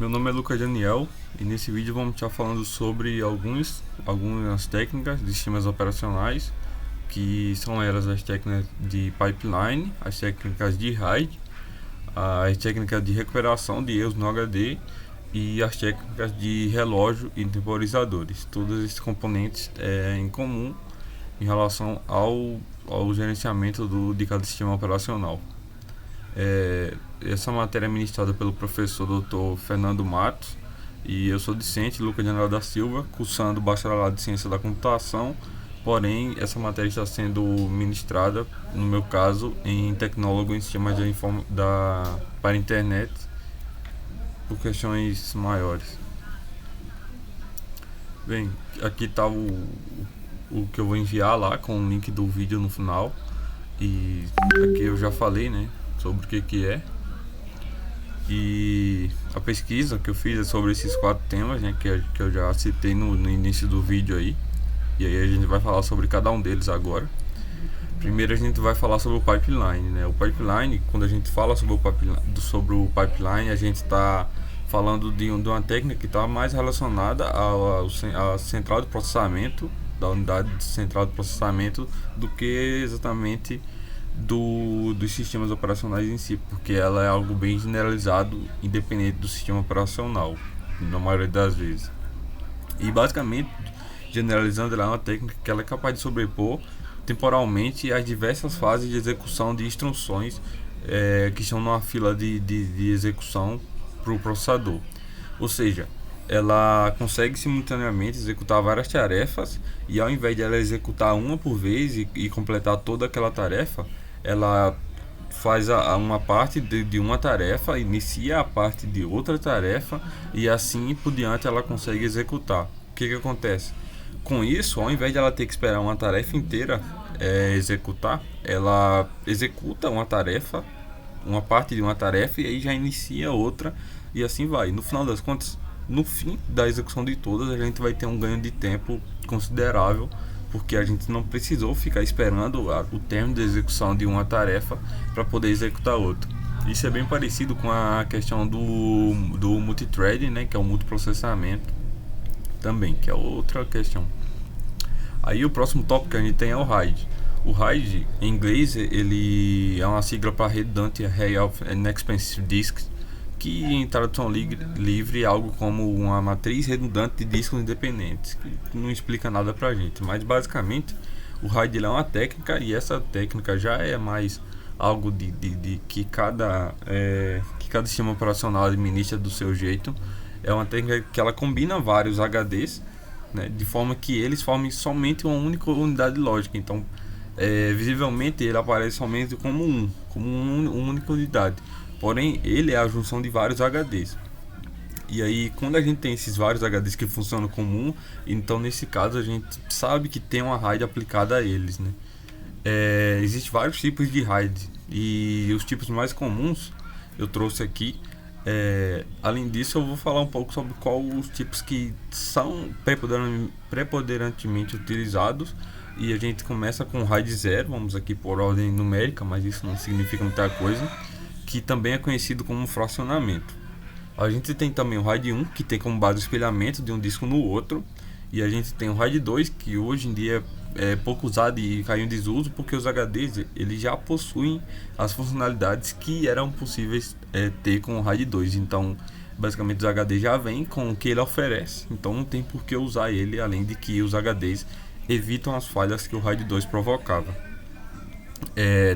Meu nome é Lucas Daniel e nesse vídeo vamos estar falando sobre algumas técnicas de sistemas operacionais, que são elas as técnicas de pipeline, as técnicas de RAID, as técnicas de recuperação de erros no HD e as técnicas de relógio e temporizadores. Todos esses componentes em comum em relação ao gerenciamento de cada sistema operacional. Essa matéria é ministrada pelo professor Dr. Fernando Matos e eu sou discente, Lucas Daniel da Silva, cursando bacharelado de Ciência da Computação, porém essa matéria está sendo ministrada, no meu caso, em tecnólogo em sistemas para a internet, por questões maiores. Bem, aqui está o que eu vou enviar lá com o link do vídeo no final, e aqui eu já falei, né, sobre o que é. E a pesquisa que eu fiz é sobre esses 4 temas, né, que eu já citei no início do vídeo aí. E aí a gente vai falar sobre cada um deles agora. Primeiro a gente vai falar sobre o pipeline, né? O pipeline, quando a gente fala sobre o pipeline, a gente está falando de uma técnica que está mais relacionada à central de processamento, da unidade central de processamento, do que exatamente dos sistemas operacionais em si, porque ela é algo bem generalizado, independente do sistema operacional, na maioria das vezes. E basicamente, generalizando, ela é uma técnica que ela é capaz de sobrepor temporalmente as diversas fases de execução de instruções que estão numa fila de execução para o processador. Ou seja, ela consegue simultaneamente executar várias tarefas, e ao invés de ela executar uma por vez e completar toda aquela tarefa, ela faz uma parte de uma tarefa, inicia a parte de outra tarefa, e assim por diante ela consegue executar. O que acontece? Com isso, ao invés de ela ter que esperar uma tarefa inteira executar, ela executa uma tarefa, uma parte de uma tarefa, e aí já inicia outra, e assim vai. No final das contas, no fim da execução de todas, a gente vai ter um ganho de tempo considerável, porque a gente não precisou ficar esperando o término de execução de uma tarefa para poder executar outra. Isso é bem parecido com a questão do multithreading, né, que é o multiprocessamento também, que é outra questão. Aí o próximo tópico que a gente tem é o RAID. O RAID, em inglês, ele é uma sigla para Redundant Array of Inexpensive Disks, que em tradução livre é algo como uma matriz redundante de discos independentes, que não explica nada pra gente, mas basicamente o RAID é uma técnica, e essa técnica já é mais algo de que cada sistema operacional administra do seu jeito. É uma técnica que ela combina vários HDs, né, de forma que eles formem somente uma única unidade lógica. Então, visivelmente ele aparece somente como uma única unidade. Porém, ele é a junção de vários HDs. E aí, quando a gente tem esses vários HDs que funcionam como um, então nesse caso a gente sabe que tem uma RAID aplicada a eles, né? Existem vários tipos de RAID, e os tipos mais comuns eu trouxe aqui. Além disso, eu vou falar um pouco sobre quais os tipos que são preponderantemente utilizados. E a gente começa com o RAID 0, vamos aqui por ordem numérica, mas isso não significa muita coisa, que também é conhecido como fracionamento. A gente tem também o RAID 1, que tem como base o espelhamento de um disco no outro, e a gente tem o RAID 2, que hoje em dia é pouco usado e caiu em desuso, porque os HDs eles já possuem as funcionalidades que eram possíveis ter com o RAID 2. Então, basicamente, os HDs já vêm com o que ele oferece, então não tem por que usar ele, além de que os HDs evitam as falhas que o RAID 2 provocava.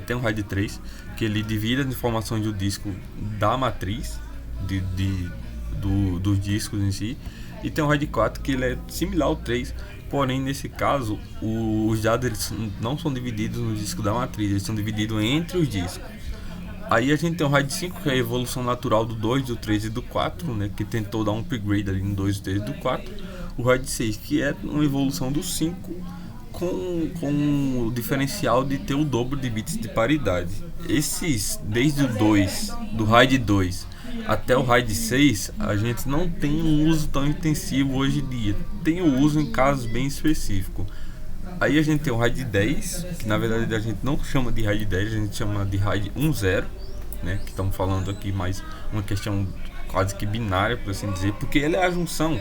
Tem o RAID 3, que ele divide as informações do disco da matriz dos discos em si, e tem o RAID 4, que ele é similar ao 3, porém nesse caso os dados eles não são divididos no disco da matriz, eles são divididos entre os discos. Aí a gente tem o RAID 5, que é a evolução natural do 2, do 3 e do 4, né, que tentou dar um upgrade ali no 2, do 3 e do 4. O RAID 6, que é uma evolução do 5, com o diferencial de ter o dobro de bits de paridade. Esses, desde o 2, do RAID 2 até o RAID 6, a gente não tem um uso tão intensivo hoje em dia. Tem o uso em casos bem específicos. Aí a gente tem o RAID 10, que na verdade a gente não chama de RAID 10, a gente chama de RAID 10, né? Que estamos falando aqui mais uma questão quase que binária, por assim dizer, porque ele é a junção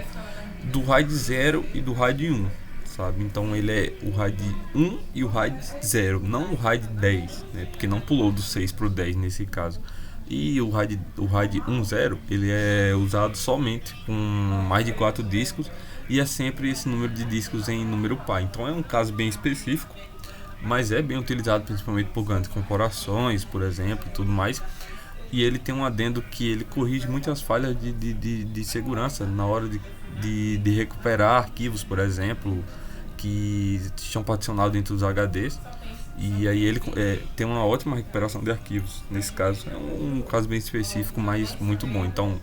do RAID 0 e do RAID 1, sabe? Então ele é o RAID 1 e o RAID 0, não o RAID 10, né? Porque não pulou do 6 para o 10 nesse caso. E o RAID 1.0 ele é usado somente com mais de 4 discos e é sempre esse número de discos em número par. Então é um caso bem específico, mas é bem utilizado principalmente por grandes corporações, por exemplo, e tudo mais. E ele tem um adendo que ele corrige muitas falhas de segurança na hora de recuperar arquivos, por exemplo, que estão particionados dentro dos HDs. E aí ele tem uma ótima recuperação de arquivos. Nesse caso é um caso bem específico, mas muito bom. Então,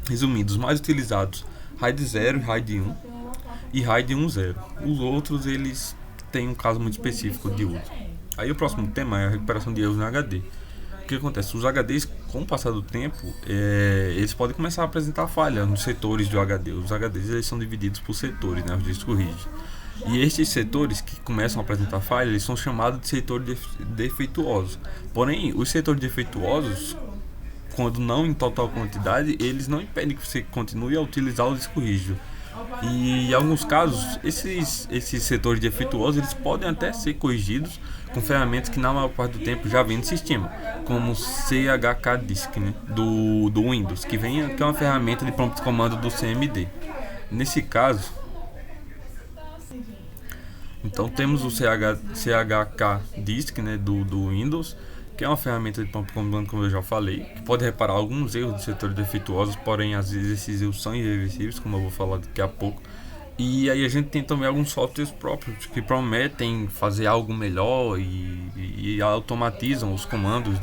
resumindo, os mais utilizados: RAID 0 e RAID 1 e RAID 1.0. Os outros eles têm um caso muito específico de uso. Aí o próximo tema é a recuperação de erros no HD. O que acontece? Os HDs, com o passar do tempo, eles podem começar a apresentar falhas nos setores do HD. Os HDs eles são divididos por setores, né, os discos rígidos. E estes setores que começam a apresentar falhas, eles são chamados de setores defeituosos. Porém, os setores defeituosos, quando não em total quantidade, eles não impedem que você continue a utilizar o disco rígido. E em alguns casos, esses setores defeituosos eles podem até ser corrigidos com ferramentas que na maior parte do tempo já vem no sistema, como o CHK Disk, né, do Windows, que é uma ferramenta de prompt comando do CMD. Nesse caso, então temos o CHK Disk, né, do Windows, que é uma ferramenta de prompt command, como eu já falei, que pode reparar alguns erros de setores defeituosos, porém às vezes esses erros são irreversíveis, como eu vou falar daqui a pouco. E aí a gente tem também alguns softwares próprios que prometem fazer algo melhor e automatizam os comandos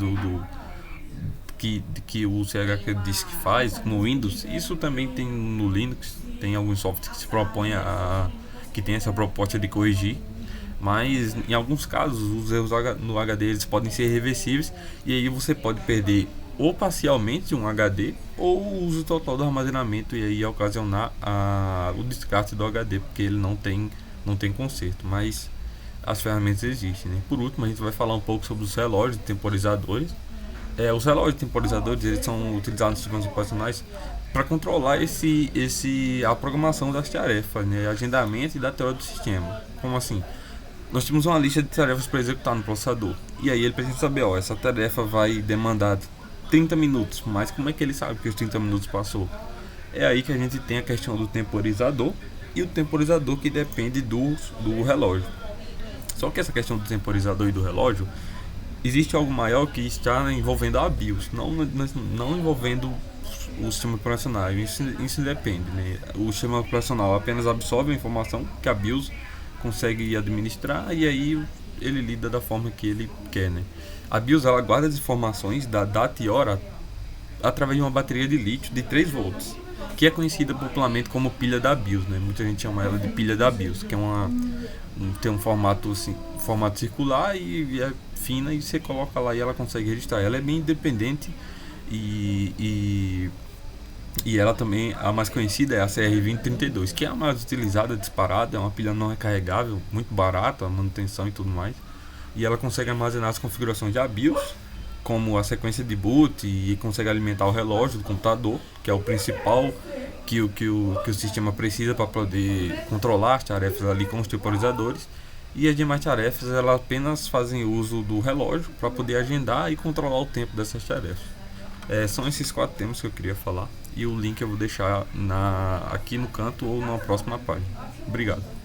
que o CHK Disk faz no Windows. Isso também tem no Linux, tem alguns softwares que se propõem que tem essa proposta de corrigir, mas em alguns casos os erros no HD eles podem ser reversíveis e aí você pode perder ou parcialmente um HD ou o uso total do armazenamento e aí ocasionar o descarte do HD, porque ele não tem conserto, mas as ferramentas existem, né? Por último, a gente vai falar um pouco sobre os relógios temporizadores. Os relógios temporizadores eles são utilizados nos sistemas operacionais para controlar a programação das tarefas, né? Agendamento e da teoria do sistema. Como assim? Nós temos uma lista de tarefas para executar no processador. E aí ele precisa saber, essa tarefa vai demandar 30 minutos, mas como é que ele sabe que os 30 minutos passou? É aí que a gente tem a questão do temporizador e o temporizador que depende do relógio. Só que essa questão do temporizador e do relógio, existe algo maior que está envolvendo a BIOS, não envolvendo o sistema operacional. Isso depende, né? O sistema operacional apenas absorve a informação que a BIOS consegue administrar e aí ele lida da forma que ele quer, né? A BIOS ela guarda as informações da data e hora através de uma bateria de lítio de 3 volts, que é conhecida popularmente como pilha da BIOS, né? Muita gente chama ela de pilha da BIOS, que tem um formato assim, formato circular e é fina e você coloca lá e ela consegue registrar. Ela é bem independente e ela também, a mais conhecida é a CR2032, que é a mais utilizada, disparada, é uma pilha não recarregável, muito barata, a manutenção e tudo mais. E ela consegue armazenar as configurações da BIOS, como a sequência de boot, e consegue alimentar o relógio do computador, que é o principal que o sistema precisa para poder controlar as tarefas ali com os temporizadores. E as demais tarefas elas apenas fazem uso do relógio para poder agendar e controlar o tempo dessas tarefas. São esses 4 temas que eu queria falar e o link eu vou deixar aqui no canto ou na próxima página. Obrigado.